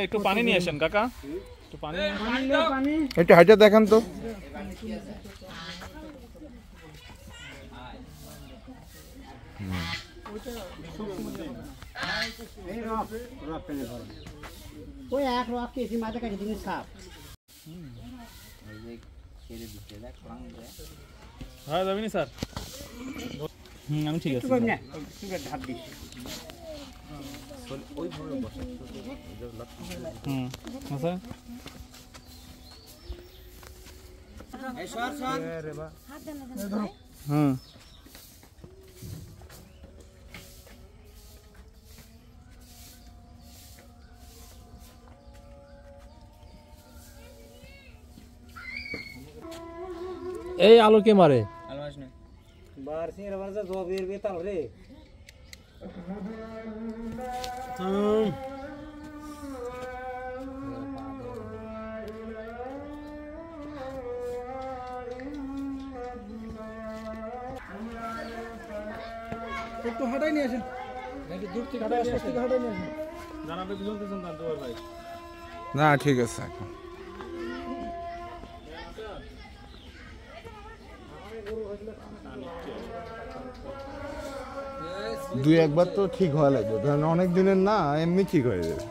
একটু পানি নিয়ে আসেন কাকা, একটু পানি, একটু হাইটা দেখান তো। ওই এক রক কেজি মাঝে কাছে দিন সাপ হ্যাঁ যাবি নি স্যার? আমি ঠিক আছে। ধাপ দিচ্ছি আচ্ছা হুম এই আলো কে মারে? একটু হাঁটাই নিয়ে আসেন, দূর থেকে হাঁটাই নিয়ে আসেন। জানাবে বুঝতেছেন না দুয়ার ভাই? না ঠিক আছে, এখন দুই একবার তো ঠিক হওয়া লাগবে, ধরেন অনেক দিনের না, এমনি ঠিক হয়ে যাবে।